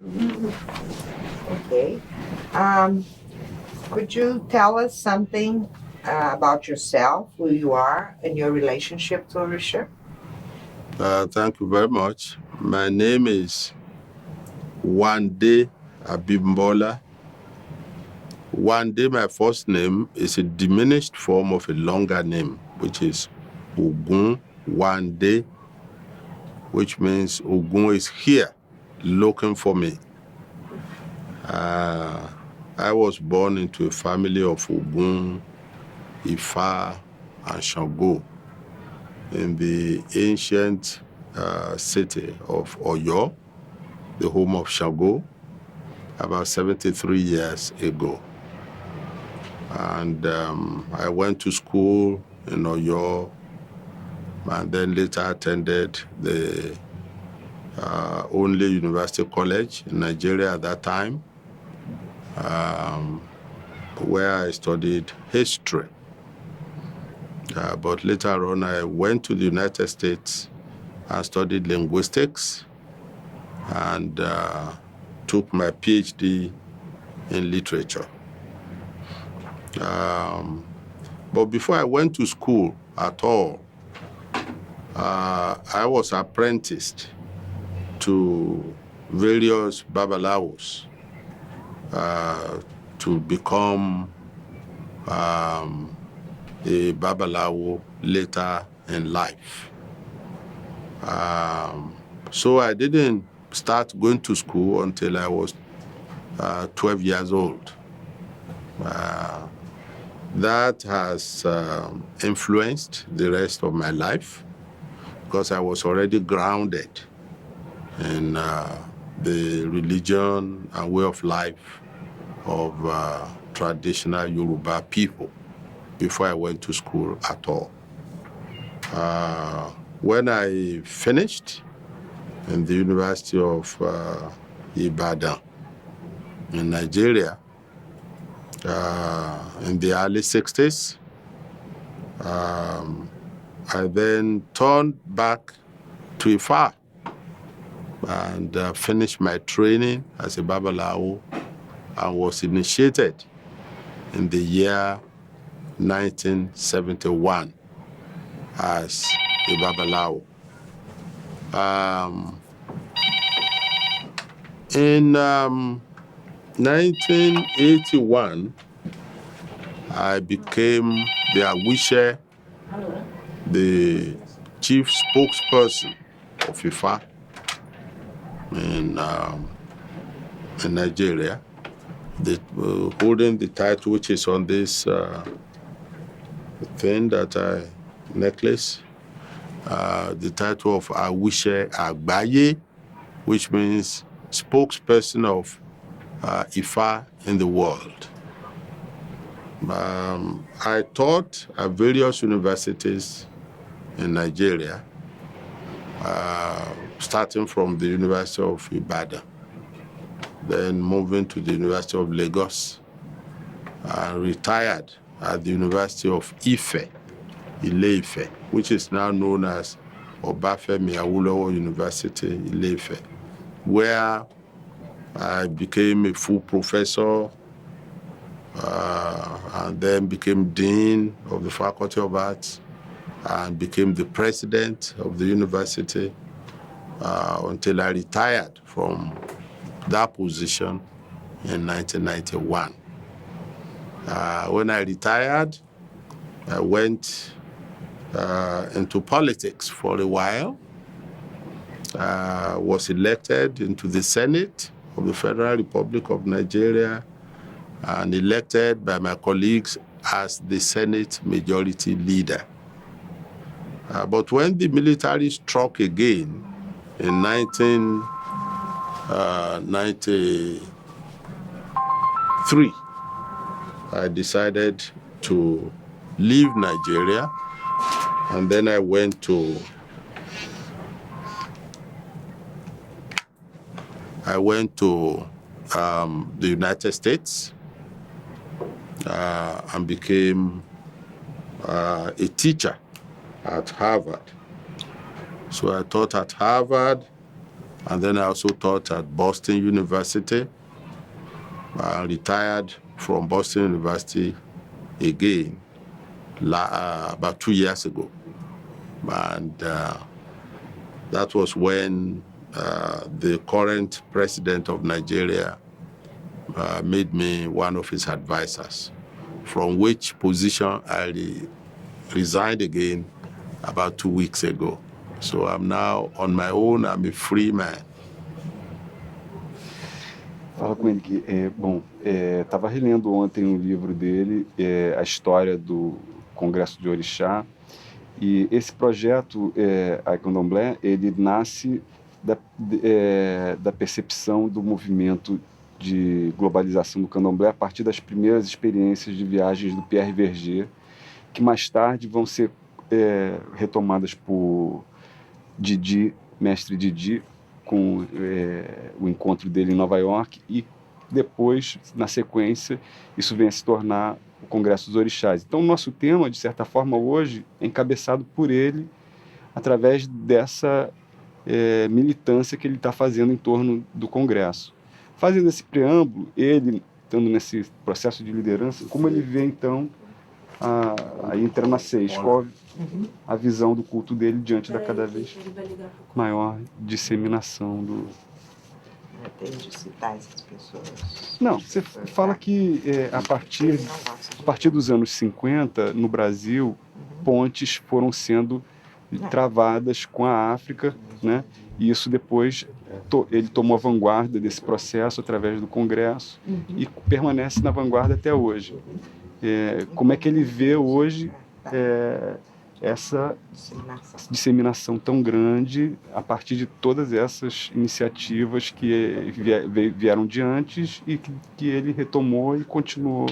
Okay. Could you tell us something about yourself, who you are, and your relationship to Orisha? Thank you very much. My name is Wándé Abímbọ. Wándé, my first name, is a diminished form of a longer name, which is Ogun Wándé, which means Ogun is here looking for me. I was born into a family of Ogun, Ifa, and Shango in the ancient city of Oyo, the home of Shango, about 73 years ago. And I went to school in Oyo, and then later attended the only university college in Nigeria at that time, where I studied history. But later on, I went to the United States and studied linguistics and took my PhD in literature. But before I went to school at all, I was apprenticed to various Babalawos to become a Babalawo later in life. So I didn't start going to school until I was 12 years old. That has influenced the rest of my life because I was already grounded in the religion and way of life of traditional Yoruba people before I went to school at all. When I finished in the University of Ibadan in Nigeria, in the early 60s, I then turned back to Ifa and finished my training as a Babalawo and was initiated in the year 1971 as a Babalawo. In 1981, I became the Àwísẹ, the chief spokesperson of Ifa in Nigeria, holding the title which is on this thing that I necklace, the title of Àwísẹ Àgbàyé, which means spokesperson of Ifa in the world. I taught at various universities in Nigeria, starting from the University of Ibadan, then moving to the University of Lagos, and retired at the University of Ife, Ile Ife, which is now known as Obafemi Awolowo University, Ile Ife, where I became a full professor and then became dean of the Faculty of Arts and became the president of the university until I retired from that position in 1991. When I retired, I went into politics for a while. Was elected into the Senate of the Federal Republic of Nigeria and elected by my colleagues as the Senate Majority Leader. But when the military struck again in 1993, I decided to leave Nigeria, and then I went to the United States and became a teacher at Harvard. So I taught at Harvard And then I also taught at Boston University. I retired from Boston University again about 2 years ago. And that was when the current president of Nigeria made me one of his advisors, from which position I resigned again about 2 weeks ago. So I'm now on my own, I'm a free man. Fala com ele que, estava relendo ontem um livro dele, a história do Congresso de Orixá, e esse projeto, a Candomblé, ele nasce da percepção do movimento de globalização do Candomblé a partir das primeiras experiências de viagens do Pierre Verger, que mais tarde vão ser retomadas por Didi, mestre Didi, com o encontro dele em Nova York, e depois, na sequência, isso vem a se tornar o Congresso dos Orixás. Então, o nosso tema, de certa forma, hoje, é encabeçado por ele, através dessa militância que ele está fazendo em torno do Congresso. Fazendo esse preâmbulo, ele, estando nesse processo de liderança, como ele vê, então, aí entra na 6, qual a visão do culto dele diante da cada vez maior disseminação do... Tem de citar essas pessoas. Não, você fala que a partir dos anos 50, no Brasil, pontes foram sendo travadas com a África, né? E isso depois ele tomou a vanguarda desse processo através do Congresso e permanece na vanguarda até hoje. Como é que ele vê hoje essa disseminação tão grande a partir de todas essas iniciativas que vieram de antes e que ele retomou e continuou?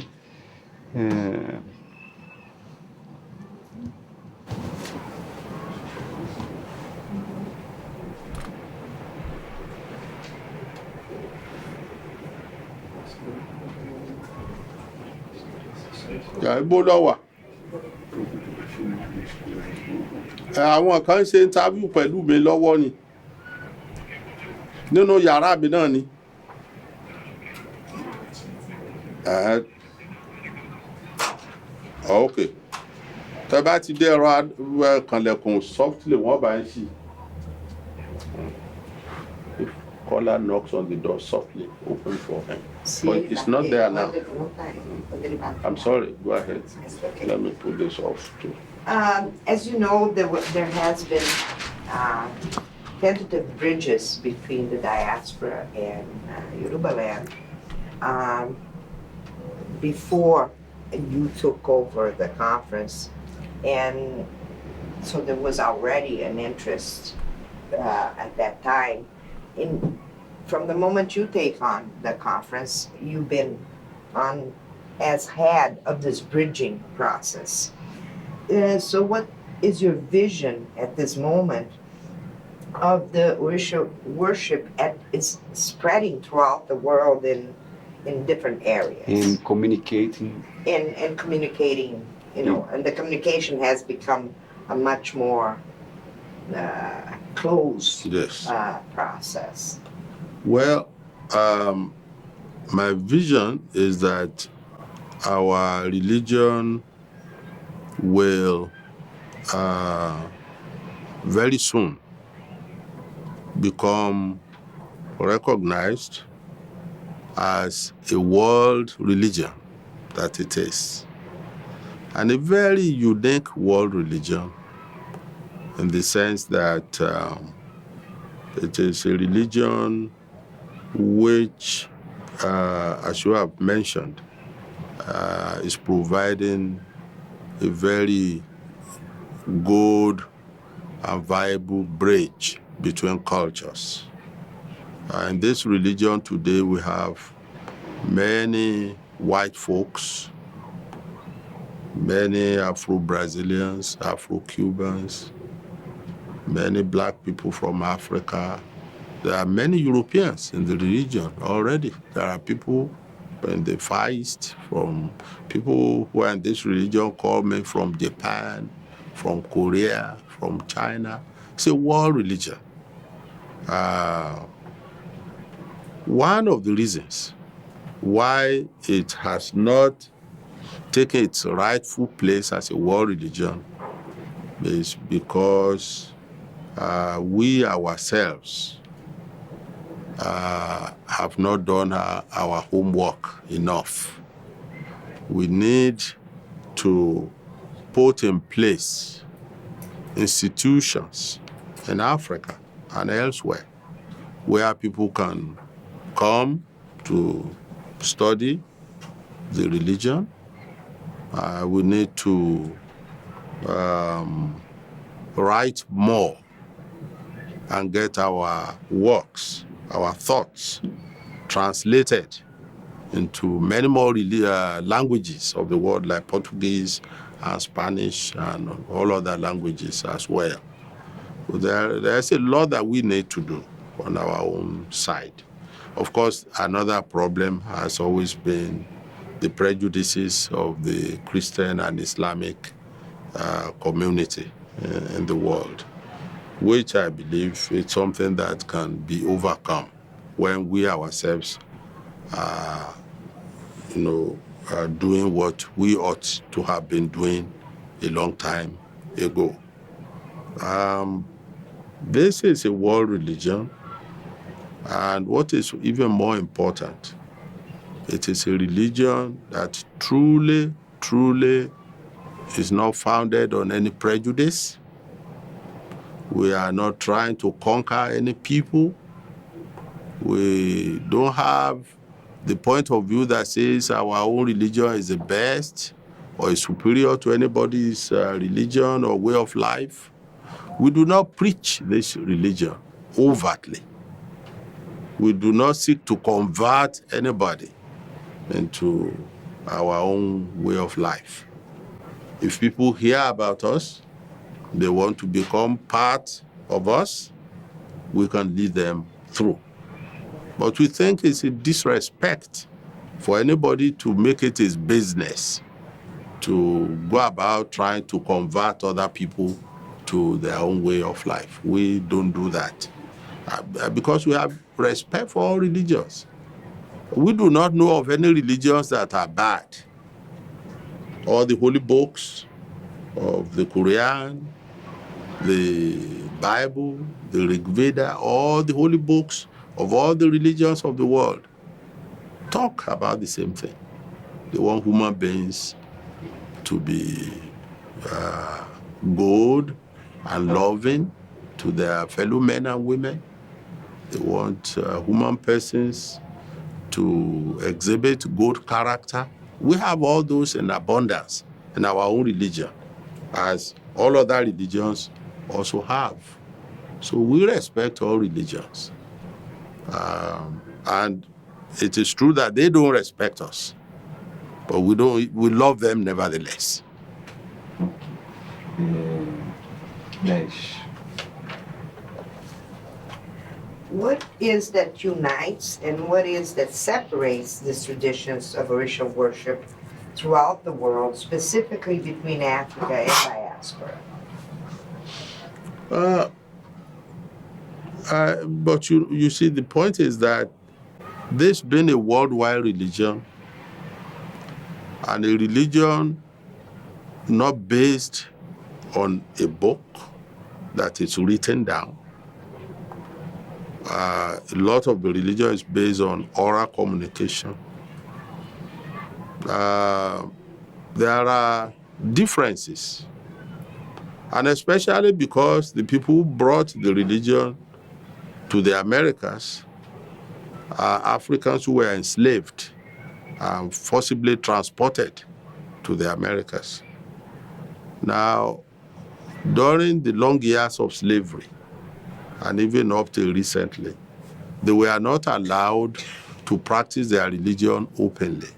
Àwọn kan ṣe interview pẹ̀lú mi lọ́wọ́ ni nínú yàrá mi náà ni. Okay. Tẹ́ bá ti dé ẹ̀rọ kànlẹ̀kùn softly wọ́n bá ń ṣí. If caller knocks on the door softly, open for him. But it's not there now. I'm sorry, go ahead. Let me put this off too. As you know, there has been tentative bridges between the diaspora and Yoruba land before you took over the conference, and so there was already an interest at that time. From the moment you take on the conference, you've been on as head of this bridging process. So what is your vision at this moment of the Orisha worship is spreading throughout the world in different areas? In communicating. In communicating, and the communication has become a much more closed process. Well, my vision is that our religion will very soon become recognized as a world religion that it is, and a very unique world religion in the sense that it is a religion which, as you have mentioned, is providing a very good and viable bridge between cultures. In this religion today, we have many white folks, many Afro-Brazilians, Afro-Cubans, many black people from Africa. There are many Europeans in the religion already. There are people in the Far East, from people who are in this religion call me from Japan, from Korea, from China. It's a world religion. One of the reasons why it has not taken its rightful place as a world religion is because we ourselves have not done our homework enough. We need to put in place institutions in Africa and elsewhere where people can come to study the religion. We need to write more and get our works, our thoughts translated into many more languages of the world, like Portuguese and Spanish and all other languages as well. So there's a lot that we need to do on our own side. Of course, another problem has always been the prejudices of the Christian and Islamic community in the world, which I believe is something that can be overcome when we ourselves are doing what we ought to have been doing a long time ago. This is a world religion, and what is even more important, it is a religion that truly, truly is not founded on any prejudice. We are not trying to conquer any people. We don't have the point of view that says our own religion is the best or is superior to anybody's religion or way of life. We do not preach this religion overtly. We do not seek to convert anybody into our own way of life. If people hear about us, they want to become part of us, we can lead them through. But we think it's a disrespect for anybody to make it his business to go about trying to convert other people to their own way of life. We don't do that because we have respect for all religions. We do not know of any religions that are bad. All the holy books of the Quran, the Bible, the Rig Veda, all the holy books of all the religions of the world talk about the same thing. They want human beings to be good and loving to their fellow men and women. They want human persons to exhibit good character. We have all those in abundance in our own religion, as all other religions also have. So we respect all religions. And it is true that they don't respect us, but we love them nevertheless. 10. What is that unites and what is that separates these traditions of Orisha worship throughout the world, specifically between Africa and diaspora? But you see, the point is that this being a worldwide religion, and a religion not based on a book that is written down. A lot of the religion is based on oral communication. There are differences, and especially because the people who brought the religion to the Americas are Africans who were enslaved and forcibly transported to the Americas. Now, during the long years of slavery, and even up till recently, they were not allowed to practice their religion openly.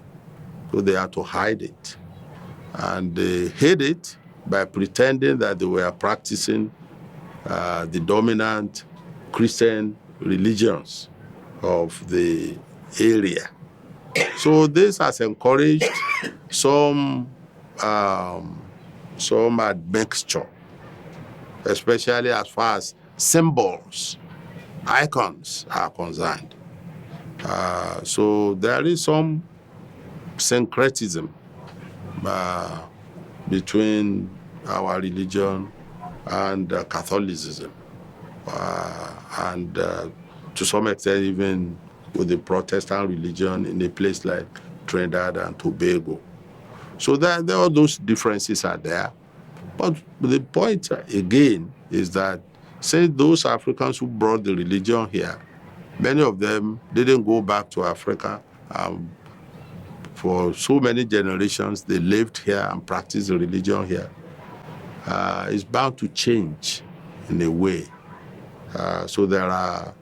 So they had to hide it. And they hid it by pretending that they were practicing the dominant Christian religions of the area. So this has encouraged some admixture, especially as far as symbols icons are concerned. So there is some syncretism between our religion and Catholicism, and to some extent even with the Protestant religion in a place like Trinidad and Tobago. So there all those differences are there. But the point again is that since those Africans who brought the religion here, many of them didn't go back to Africa. For so many generations, they lived here and practiced the religion here. It's bound to change in a way. So there are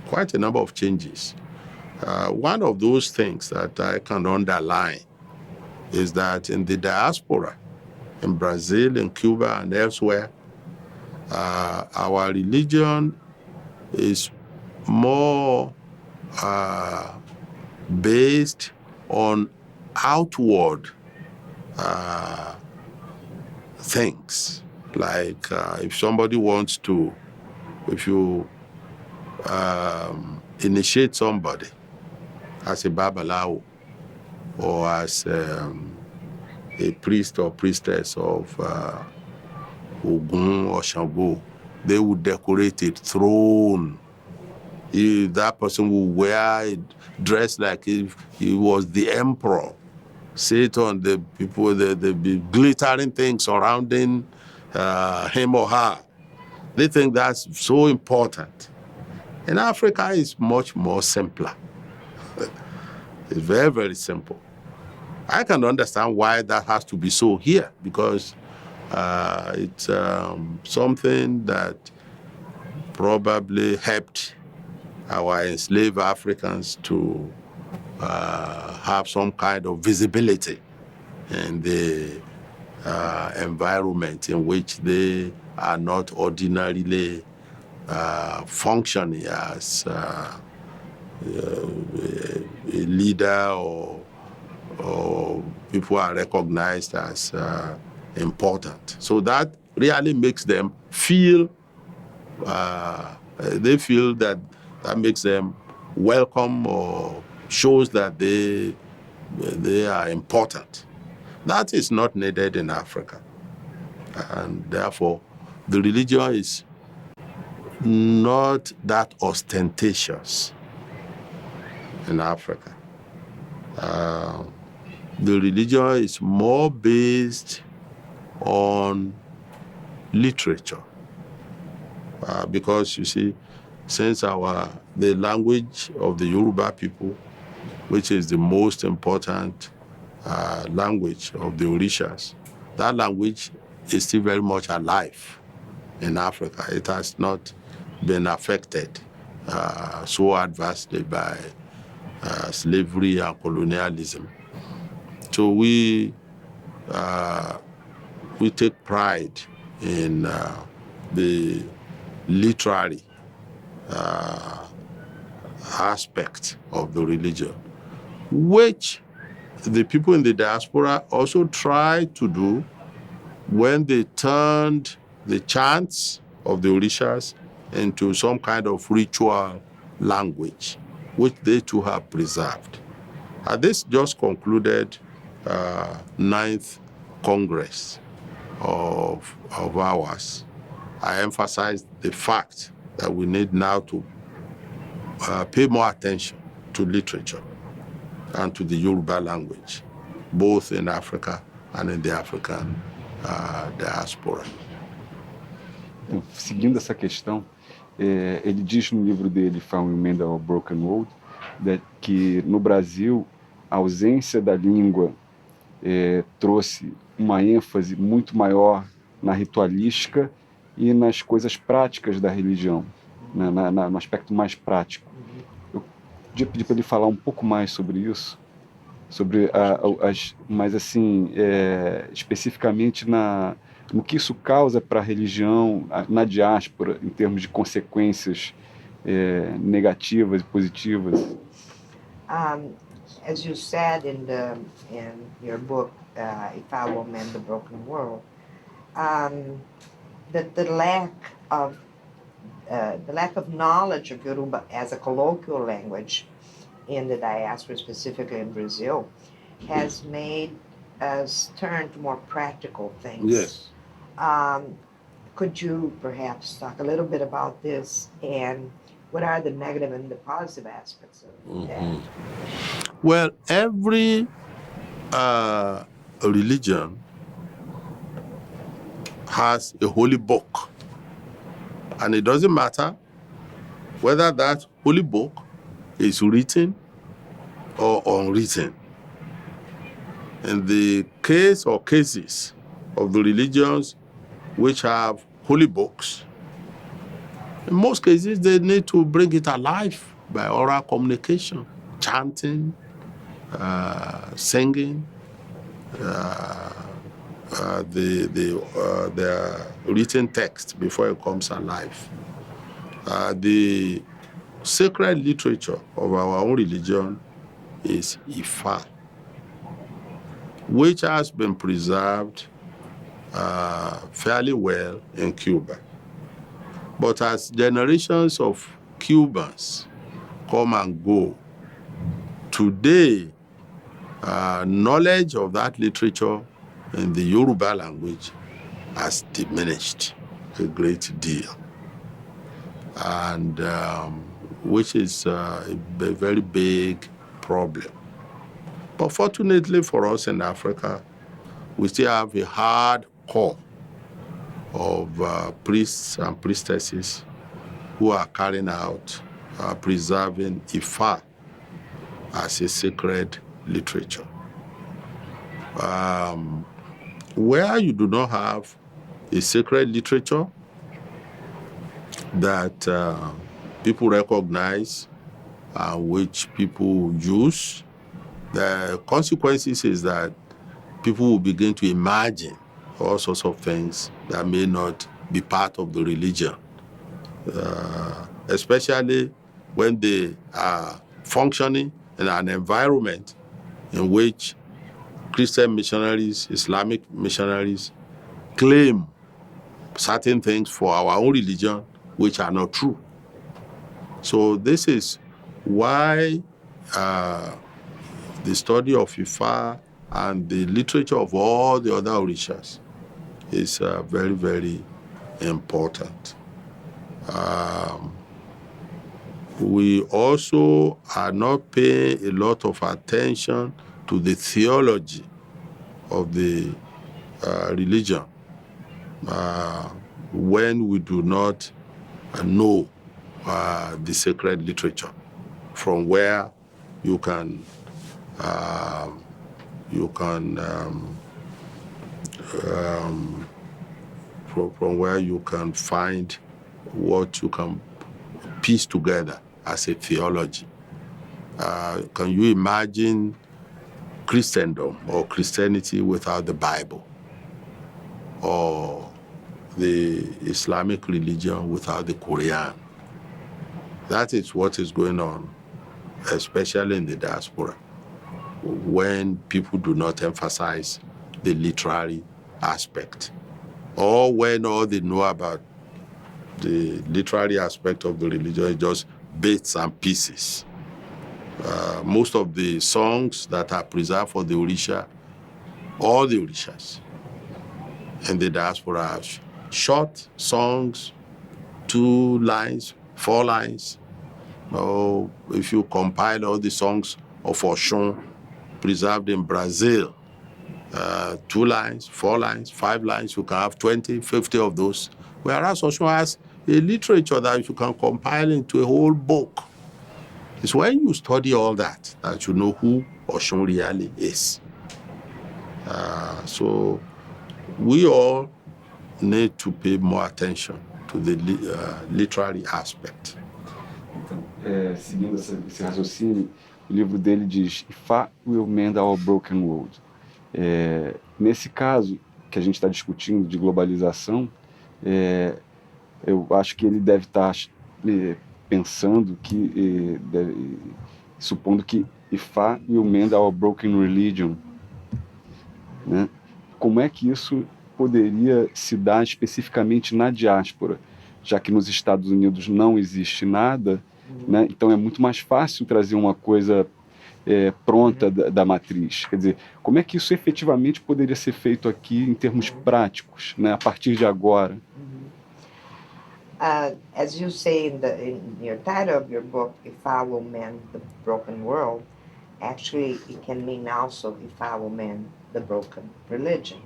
quite a number of changes. One of those things that I can underline is that in the diaspora, in Brazil, in Cuba, and elsewhere, our religion is more based on outward things. Like if somebody wants to, if you initiate somebody as a Babalawo or as a priest or priestess of Ogun or Shango, they would decorate a throne. That person will wear dress like if he was the emperor, sit on the people, the glittering things surrounding him or her. They think that's so important. In Africa, it's much more simpler. It's very, very simple. I can understand why that has to be so here, because it's something that probably helped our enslaved Africans to have some kind of visibility in the environment in which they are not ordinarily functioning as a leader or people are recognized as important. So that really makes them feel, they feel that makes them welcome or shows that they are important. That is not needed in Africa. And therefore, the religion is not that ostentatious in Africa. The religion is more based on literature. Because you see, since the language of the Yoruba people, which is the most important language of the Orishas, that language is still very much alive in Africa. It has not been affected so adversely by slavery and colonialism. So we take pride in the literary aspect of the religion, which the people in the diaspora also tried to do when they turned the chants of the Orishas into some kind of ritual language, which they too have preserved. This just concluded 9th Congress of ours. I emphasized the fact that we need now to pay more attention to literature and to the Yoruba language, both in Africa and in the African diaspora. Então, seguindo essa questão, ele diz no livro dele, Found Emenda ao Broken World, que no Brasil a ausência da língua trouxe uma ênfase muito maior na ritualística e nas coisas práticas da religião, no aspecto mais prático. Eu podia pedir para ele falar um pouco mais sobre isso, mas assim, especificamente no que isso causa para a religião na diáspora, em termos de consequências negativas e positivas. As you said in your book, If I Will Mend the Broken World, that the lack of the lack of knowledge of Yoruba as a colloquial language in the diaspora, specifically in Brazil, has made us turn to more practical things. Yes. Could you perhaps talk a little bit about this and what are the negative and the positive aspects of that? Well, every religion has a holy book, and it doesn't matter whether that holy book is written or unwritten. In the case or cases of the religions which have holy books, in most cases they need to bring it alive by oral communication, chanting, singing, the written text before it comes alive. The sacred literature of our own religion is Ifa, which has been preserved fairly well in Cuba. But as generations of Cubans come and go, today, knowledge of that literature in the Yoruba language has diminished a great deal, and which is a very big problem. But fortunately for us in Africa, we still have a hard core of priests and priestesses who are carrying out, preserving Ifa as a sacred literature. Where you do not have a sacred literature that people recognize and which people use, the consequences is that people will begin to imagine all sorts of things that may not be part of the religion, especially when they are functioning in an environment in which Christian missionaries, Islamic missionaries claim certain things for our own religion which are not true. So this is why the study of Ifa and the literature of all the other orishas is very, very important. We also are not paying a lot of attention to the theology of the religion when we do not know the sacred literature, from where you can from where you can find what you can piece together as a theology. Can you imagine Christendom or Christianity without the Bible, or the Islamic religion without the Quran? That is what is going on, especially in the diaspora, when people do not emphasize the literary aspect, or when all they know about the literary aspect of the religion is just bits and pieces. Most of the songs that are preserved for the Orisha, all the Orishas in the diaspora are short songs, 2 lines, 4 lines. Or if you compile all the songs of Oshun preserved in Brazil, 2 lines, 4 lines, 5 lines, you can have 20, 50 of those. Whereas Oshun has a literature that you can compile into a whole book. It's when you study all that that you know who Oshun really is. So we all need to pay more attention to the literary aspect. Então, seguindo esse raciocínio, o livro dele diz Ifa will mend our broken world. Nesse caso que a gente está discutindo de globalização, eu acho que ele deve estar pensando que, supondo que Ifa will mend our broken religion, né? Como é que isso poderia se dar especificamente na diáspora? já que nos Estados Unidos não existe nada, né? Então é muito mais fácil trazer uma coisa pronta da matriz. Quer dizer, como é que isso efetivamente poderia ser feito aqui em termos práticos, né, a partir de agora? As you say in your title of your book, If Follow Man, the Broken World, actually it can mean also If Follow Man, the Broken Religion.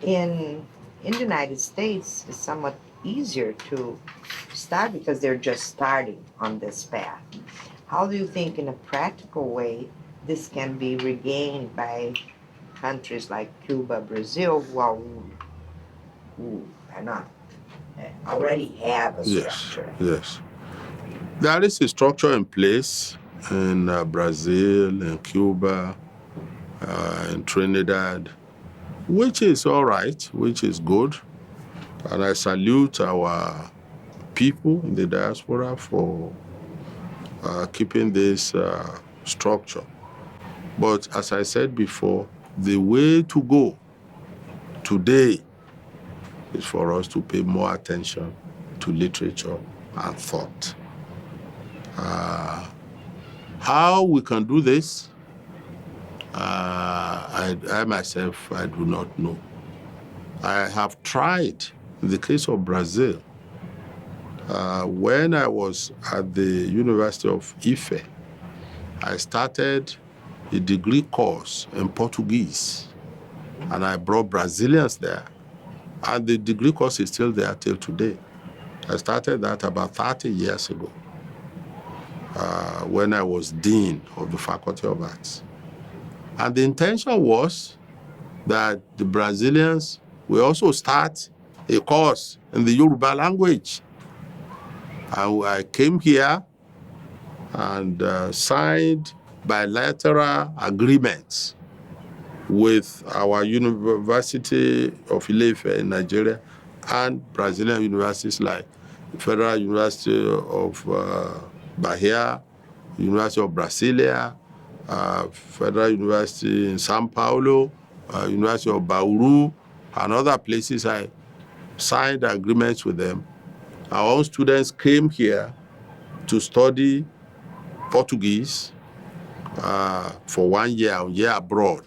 In the United States, it's somewhat easier to start because they're just starting on this path. How do you think, in a practical way, this can be regained by countries like Cuba, Brazil, who are not already have a structure? Yes. There is a structure in place in Brazil, in Cuba, in Trinidad, which is all right, which is good. And I salute our people in the diaspora for keeping this structure. But as I said before, the way to go today is for us to pay more attention to literature and thought. How we can do this, I myself, I do not know. I have tried, in the case of Brazil, when I was at the University of Ife, I started a degree course in Portuguese, and I brought Brazilians there. And the degree course is still there till today. I started that about 30 years ago when I was dean of the Faculty of Arts. And the intention was that the Brazilians will also start a course in the Yoruba language. I came here and signed bilateral agreements with our University of Ile Ife in Nigeria and Brazilian universities like Federal University of Bahia, University of Brasilia, Federal University in São Paulo, University of Bauru, and other places. I signed agreements with them. Our own students came here to study Portuguese for 1 year abroad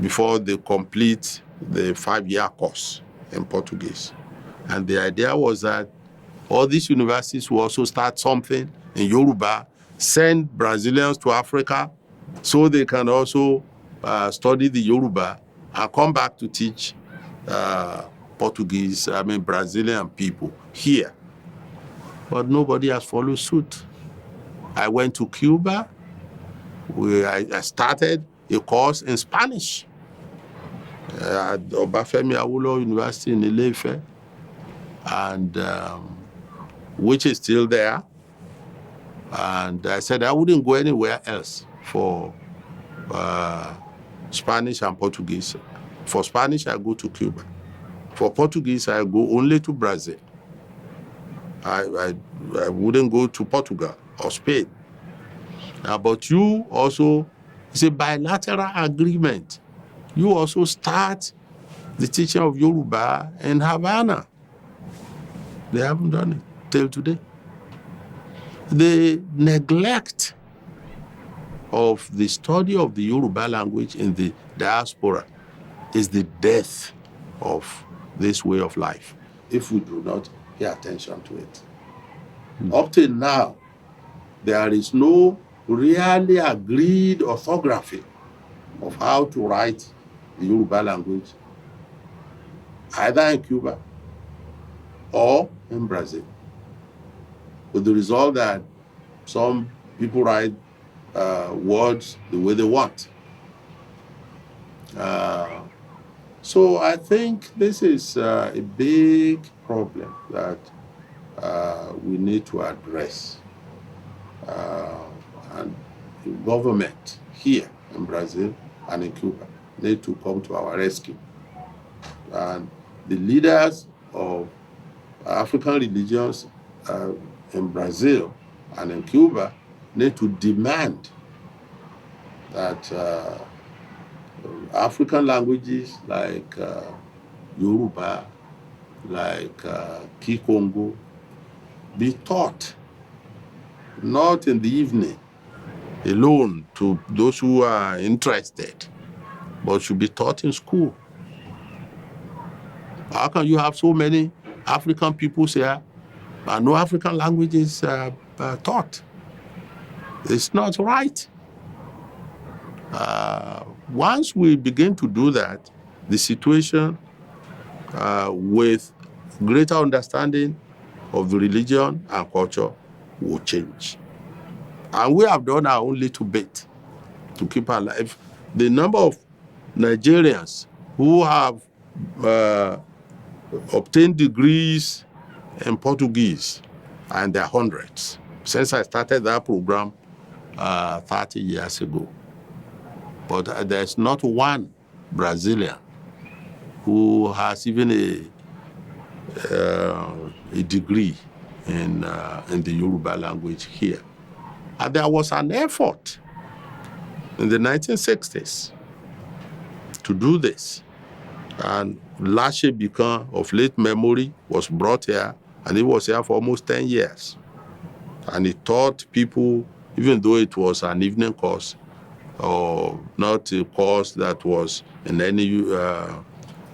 before they complete the 5-year course in Portuguese. And the idea was that all these universities will also start something in Yoruba, send Brazilians to Africa so they can also study the Yoruba and come back to teach Brazilian people here. But nobody has followed suit. I went to Cuba, where I started a course in Spanish at Obafemi Awolowo University in Ile Ife, and which is still there. And I said I wouldn't go anywhere else for Spanish and Portuguese. For Spanish, I go to Cuba. For Portuguese, I go only to Brazil. I wouldn't go to Portugal or Spain. But you also, it's a bilateral agreement. You also start the teaching of Yoruba in Havana. They haven't done it till today. The neglect of the study of the Yoruba language in the diaspora is the death of this way of life, if we do not pay attention to it. Up till now, there is no really agreed orthography of how to write the Yoruba language, either in Cuba or in Brazil, with the result that some people write words the way they want. So I think this is a big problem that we need to address. And the government here in Brazil and in Cuba need to come to our rescue. And the leaders of African religions in Brazil and in Cuba need to demand that African languages like Yoruba, like Kikongo be taught, not in the evening alone to those who are interested, but should be taught in school. How can you have so many African peoples here and no African languages taught? It's not right. Once we begin to do that, the situation with greater understanding of the religion and culture will change. And we have done our own little bit to keep alive. The number of Nigerians who have obtained degrees in Portuguese, and there are hundreds, since I started that program 30 years ago. But there's not one Brazilian who has even a degree in the Yoruba language here. And there was an effort in the 1960s to do this. And Lashe Bikan of late memory was brought here, and he was here for almost 10 years. And he taught people, even though it was an evening course, or not a course that was in any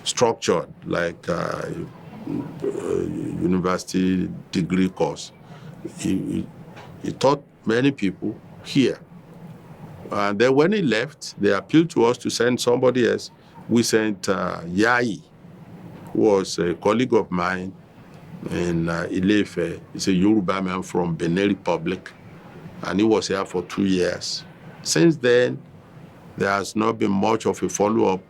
structured, like university degree course. He taught many people here. And then when he left, they appealed to us to send somebody else. We sent Yai, who was a colleague of mine in Ile Ife. He's a Yoruba man from Benin Republic, and he was here for 2 years. Since then, there has not been much of a follow-up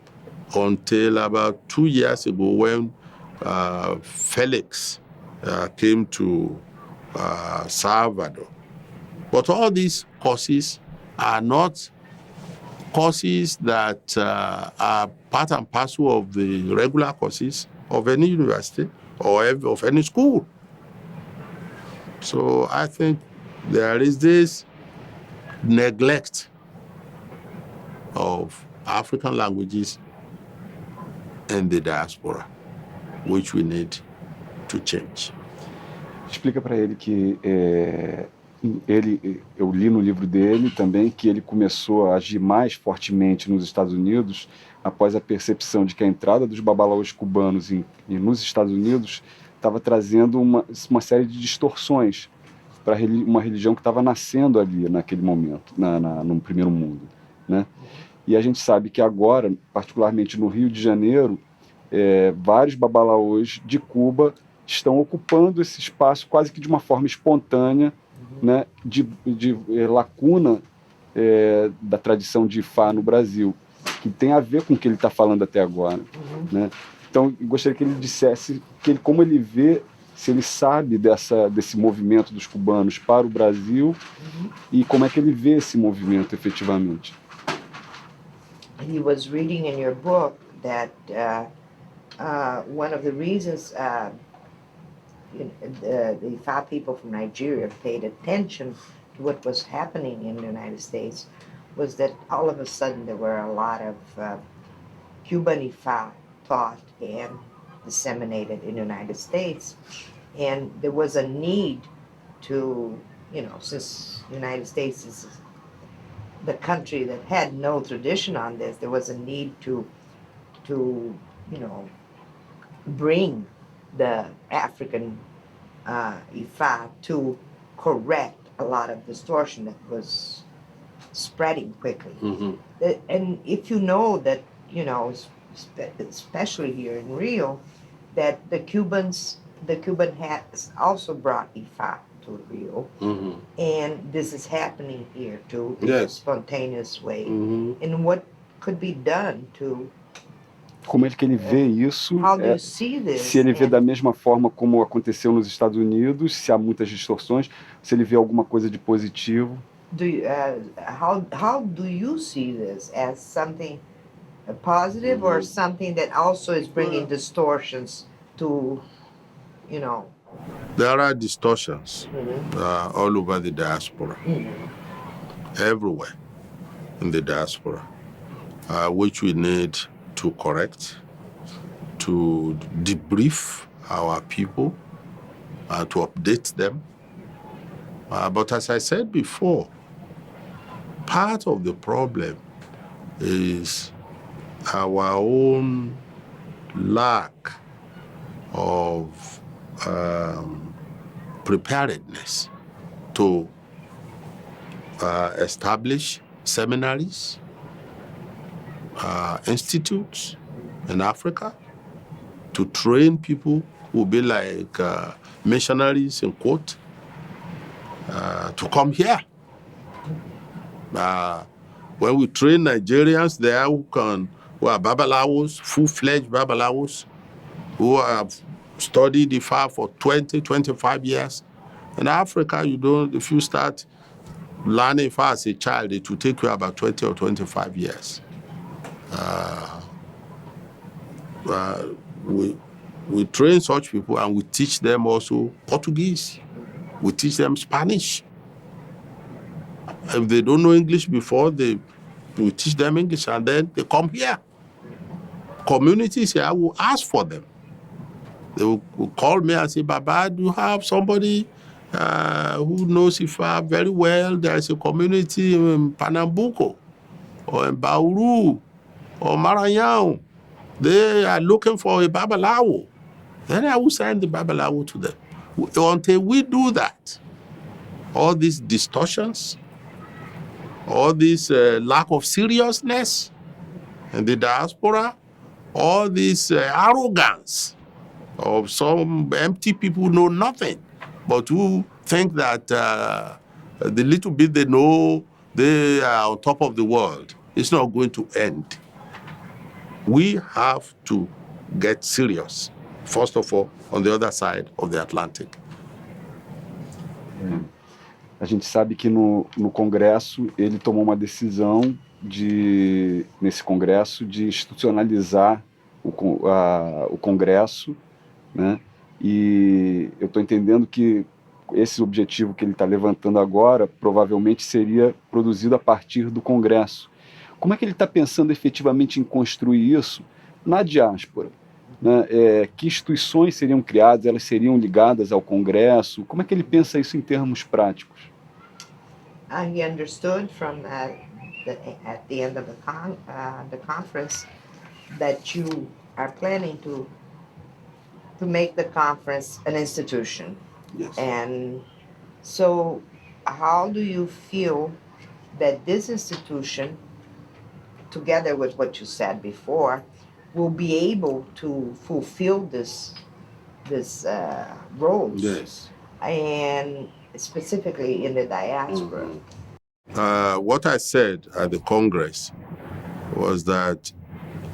until about 2 years ago when Felix came to Salvador. But all these courses are not courses that are part and parcel of the regular courses of any university or of any school. So I think there is this neglect of African languages in the diaspora, which we need to change. Explica para ele que eu li no livro dele também que ele começou a agir mais fortemente nos Estados Unidos após a percepção de que a entrada dos babalaos cubanos nos Estados Unidos estava trazendo uma série de distorções para uma religião que estava nascendo ali naquele momento, no primeiro mundo, né? E a gente sabe que agora, particularmente no Rio de Janeiro, vários babalaos de Cuba estão ocupando esse espaço quase que de uma forma espontânea, né, de lacuna da tradição de Ifá no Brasil, que tem a ver com o que ele está falando até agora. Né? Então, eu gostaria que ele dissesse como ele vê, se ele sabe desse movimento dos cubanos para o Brasil e como é que ele vê esse movimento efetivamente. He was reading in your book that one of the reasons the Ifa people from Nigeria paid attention to what was happening in the United States was that all of a sudden there were a lot of Cuban Ifa taught and disseminated in the United States. And there was a need to, since the United States is the country that had no tradition on this, there was a need to bring the African Ifa to correct a lot of distortion that was spreading quickly. And if you know that, especially here in Rio, that the Cuban has also brought Ifa to Rio, and this is happening here too in a spontaneous way. And what could be done to como é que ele vê isso, se ele vê da mesma forma como aconteceu nos Estados Unidos, se há muitas distorções, se ele vê alguma coisa de positivo. How do you see this as something positive or something that also is bringing distortions to, There are distortions all over the diaspora, everywhere in the diaspora, which we need to correct, to debrief our people, to update them. But as I said before, part of the problem is our own lack of preparedness to establish seminaries, institutes in Africa to train people who will be like missionaries in quote, to come here. When we train Nigerians there who are Babalawos, full-fledged Babalawos, who have studied Ifa for 20, 25 years. In Africa, if you start learning Ifa as a child, it will take you about 20 or 25 years. We train such people and we teach them also Portuguese. We teach them Spanish. If they don't know English before, we teach them English and then they come here. Communities here will ask for them. They will call me and say, Baba, do you have somebody who knows Ifa very well? There is a community in Pernambuco or in Bauru or Maranhão. They are looking for a Babalawo. Then I will send the Babalawo to them. Until we do that, all these distortions, all this lack of seriousness in the diaspora, all this arrogance of some empty people who know nothing, but who think that the little bit they know, they are on top of the world. It's not going to end. We have to get serious, first of all, on the other side of the Atlantic. A gente sabe que no Congresso ele tomou uma decisão nesse Congresso de institucionalizar o Congresso, né? E eu estou entendendo que esse objetivo que ele está levantando agora provavelmente seria produzido a partir do Congresso. Como é que ele está pensando efetivamente em construir isso na diáspora? Né? Que instituições seriam criadas, elas seriam ligadas ao Congresso? Como é que ele pensa isso em termos práticos? He understood from at the end of the conference that you are planning to make the conference an institution. Yes. And so how do you feel that this institution, together with what you said before, will be able to fulfill this roles? Yes. And specifically in the diaspora. What I said at the Congress was that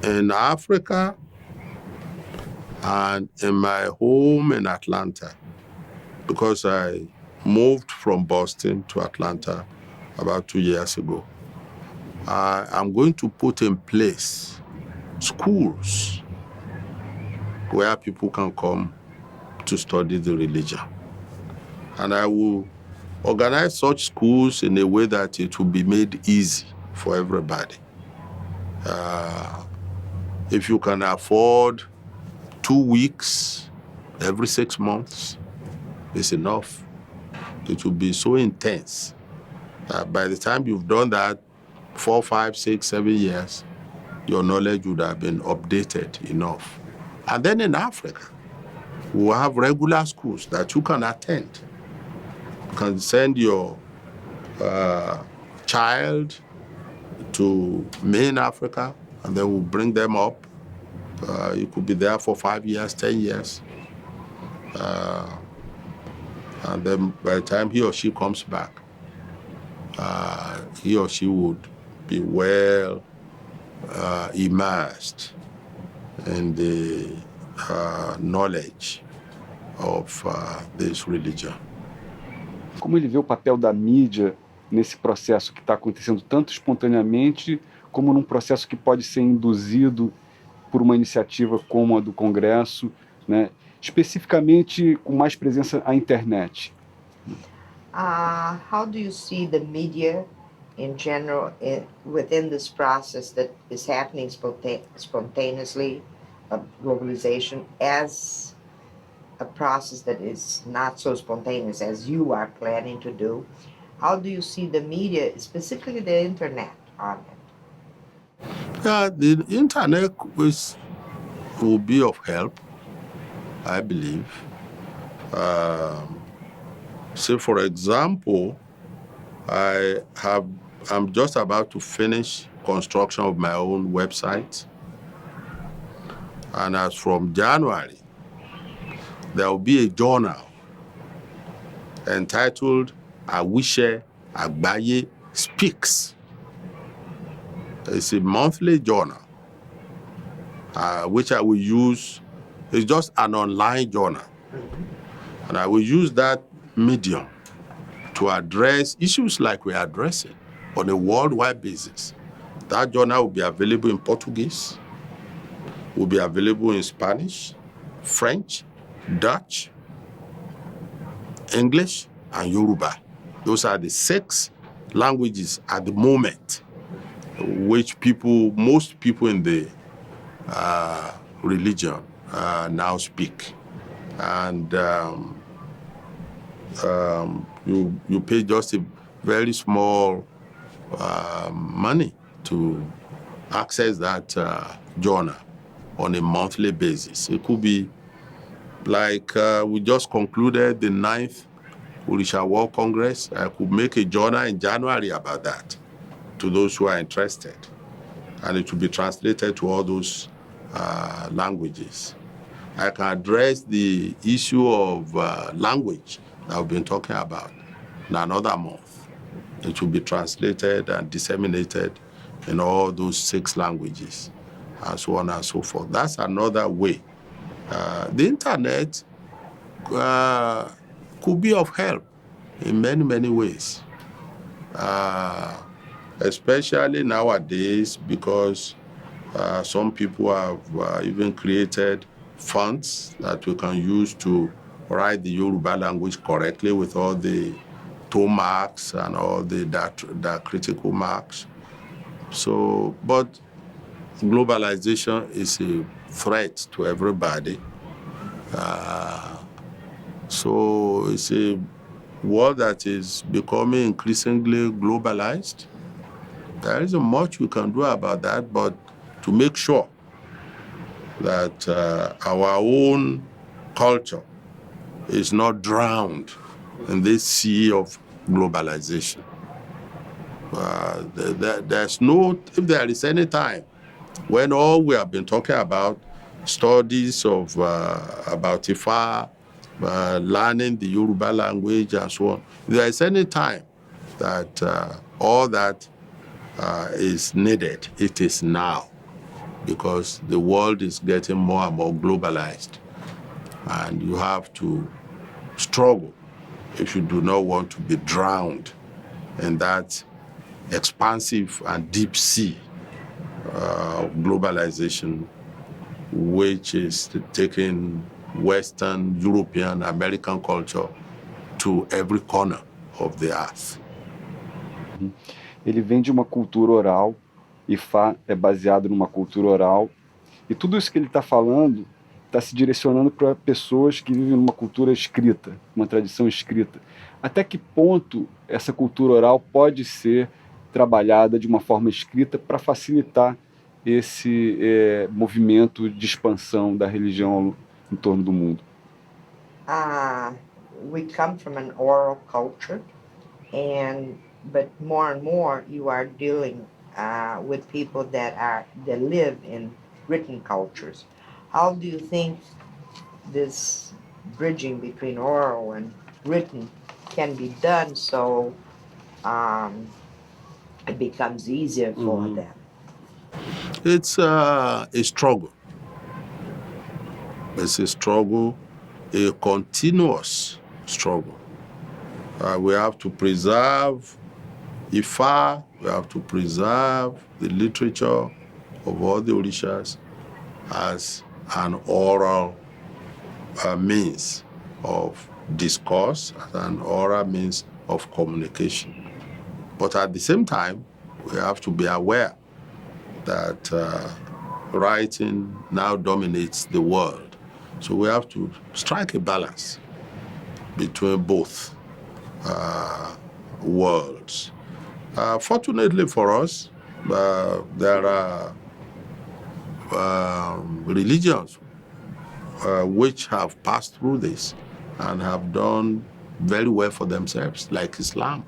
in Africa and in my home in Atlanta, because I moved from Boston to Atlanta about 2 years ago, I'm going to put in place schools where people can come to study the religion. And I will organize such schools in a way that it will be made easy for everybody. If you can afford 2 weeks every 6 months, it's enough. It will be so intense that by the time you've done that 4, 5, 6, 7 years, your knowledge would have been updated enough. And then in Africa, we'll have regular schools that you can attend. You can send your child to main Africa, and then we'll bring them up. You could be there for 5 years, 10 years. And then by the time he or she comes back, he or she would be well immersed in the knowledge of this religion. Como ele vê o papel da mídia nesse processo que está acontecendo tanto espontaneamente, como num processo que pode ser induzido por uma iniciativa como a do Congresso, né? Especificamente com mais presença à internet? How do you see the media in general within this process that is happening spontaneously of globalization as a process that is not so spontaneous as you are planning to do. How do you see the media, specifically the internet, on it? Yeah, the internet will be of help, I believe. Say, for example, I'm just about to finish construction of my own website. And as from January, there will be a journal entitled Àwísẹ Àgbàyé Speaks. It's a monthly journal, which I will use. It's just an online journal. And I will use that medium to address issues like we're addressing on a worldwide basis. That journal will be available in Portuguese, will be available in Spanish, French, Dutch, English, and Yoruba. Those are the 6 languages at the moment which most people in the religion now speak. And you pay just a very small money to access that journal on a monthly basis. It could be like we just concluded the 9th Orisha World Congress. I could make a journal in January about that to those who are interested. And it will be translated to all those languages. I can address the issue of language that I've been talking about in another month. It will be translated and disseminated in all those 6 languages, and so on and so forth. That's another way. The internet could be of help in many, many ways, especially nowadays, because some people have even created fonts that we can use to write the Yoruba language correctly with all the toe marks and all the critical marks. So, but globalization is a threat to everybody. So it's a world that is becoming increasingly globalized. There isn't much we can do about that, but to make sure that our own culture is not drowned in this sea of globalization. If there is any time when all we have been talking about, studies of about Ifa, learning the Yoruba language and so on, if there is any time that all that is needed, it is now, because the world is getting more and more globalized, and you have to struggle if you do not want to be drowned in that expansive and deep sea of globalization, which is taking Western, European, American culture to every corner of the earth. Ele vem de uma cultura oral, Ifá é baseado numa cultura oral, e tudo isso que ele está falando está se direcionando para pessoas que vivem numa cultura escrita, uma tradição escrita. Até que ponto essa cultura oral pode ser trabalhada de uma forma escrita para facilitar esse movimento de expansão da religião em torno do mundo? We come from an oral culture, but more and more you are dealing with people that live in written cultures. How do you think this bridging between oral and written can be done so it becomes easier for them? It's a struggle. It's a struggle, a continuous struggle. We have to preserve Ifa, we have to preserve the literature of all the Orishas as an oral means of discourse, as an oral means of communication. But at the same time, we have to be aware that writing now dominates the world. So we have to strike a balance between both worlds. Fortunately for us, there are religions which have passed through this and have done very well for themselves, like Islam.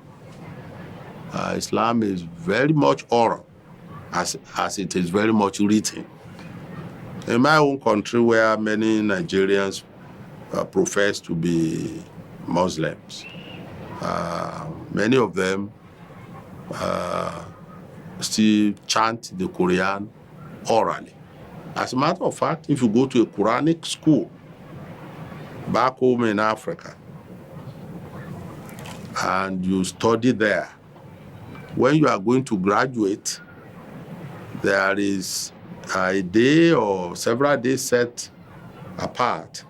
Islam is very much oral, as it is very much written. In my own country, where many Nigerians profess to be Muslims, many of them still chant the Quran orally. As a matter of fact, if you go to a Quranic school back home in Africa and you study there, when you are going to graduate, there is a day or several days set apart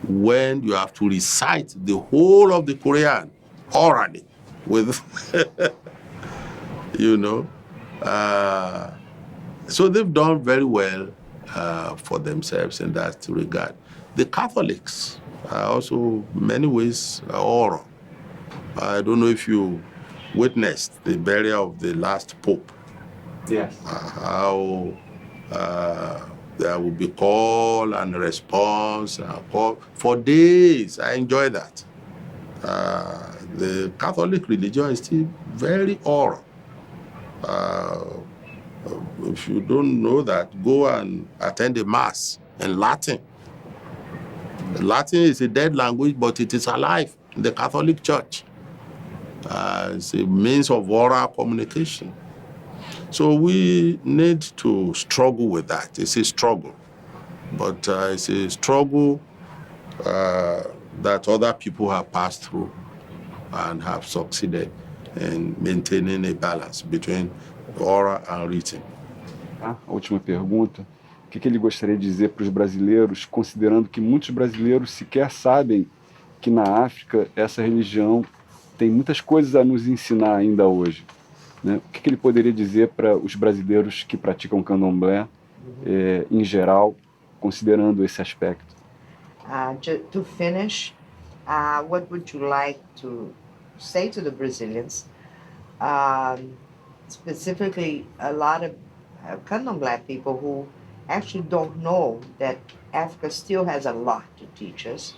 when you have to recite the whole of the Quran orally with, you know. So they've done very well for themselves in that regard. The Catholics are also in many ways oral. I don't know if you witnessed the burial of the last Pope. Yes. How there will be call and response call for days. I enjoy that. The Catholic religion is still very oral. If you don't know that, go and attend a mass in Latin. Latin is a dead language, but it is alive in the Catholic Church. It's a means of oral communication. So we need to struggle with that. It's a struggle, but it's a struggle that other people have passed through and have succeeded in maintaining a balance between oral and written. A última pergunta. O que ele gostaria de dizer para os brasileiros, considerando que muitos brasileiros sequer sabem que na África essa religião tem muitas coisas a nos ensinar ainda hoje, né? O que ele poderia dizer para os brasileiros que praticam candomblé, em geral, considerando esse aspecto? To finish, what would you like to say to the Brazilians? Specifically, a lot of candomblé people who actually don't know that Africa still has a lot to teach us.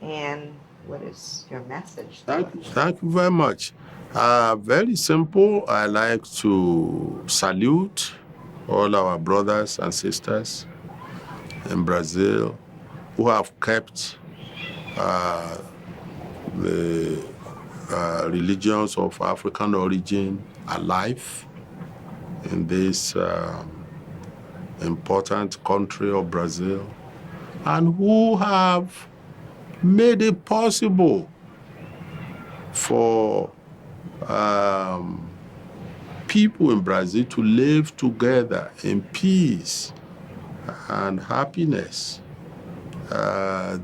And what is your message? Thank you very much. Very simple. I like to salute all our brothers and sisters in Brazil who have kept the religions of African origin alive in this important country of Brazil, and who have made it possible for people in Brazil to live together in peace and happiness.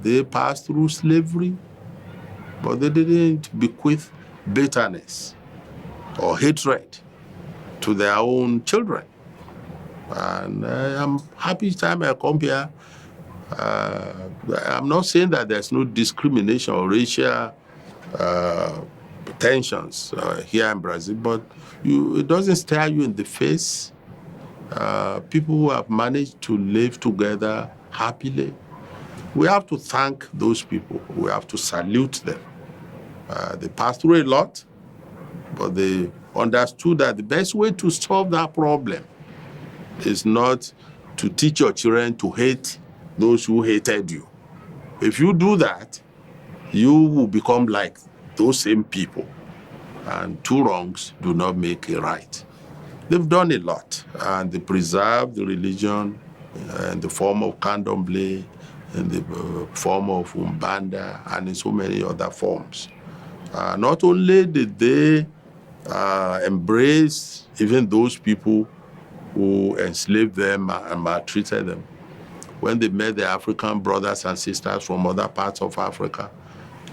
They passed through slavery, but they didn't bequeath bitterness or hatred to their own children. And I'm happy each time I come here. I'm not saying that there's no discrimination or racial tensions here in Brazil, but it doesn't stare you in the face. People who have managed to live together happily. We have to thank those people. We have to salute them. They passed through a lot, but they understood that the best way to solve that problem is not to teach your children to hate those who hated you. If you do that, you will become like those same people. And two wrongs do not make a right. They've done a lot, and they preserved the religion in the form of candomblé, in the form of umbanda, and in so many other forms. Not only did they embrace even those people who enslaved them and maltreated them, when they met their African brothers and sisters from other parts of Africa,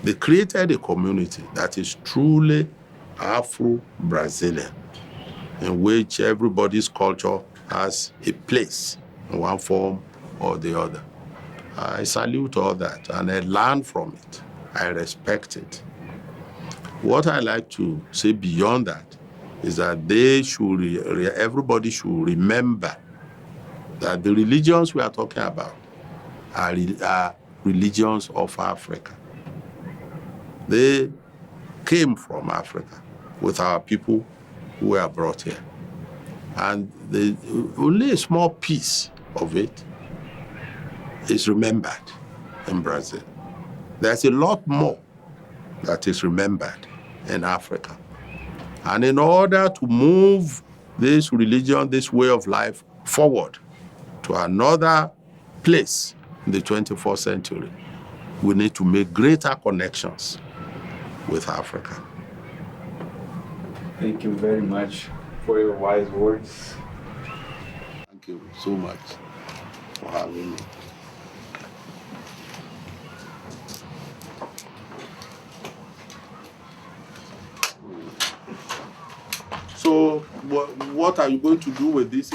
they created a community that is truly Afro-Brazilian, in which everybody's culture has a place in one form or the other. I salute all that, and I learn from it. I respect it. What I like to say beyond that is that they should, everybody should remember that the religions we are talking about are religions of Africa. They came from Africa with our people who were brought here. And only a small piece of it is remembered in Brazil. There's a lot more that is remembered in Africa. And in order to move this religion, this way of life forward to another place in the 21st century, we need to make greater connections with Africa. Thank you very much for your wise words. Thank you so much for having me. So what are you going to do with this?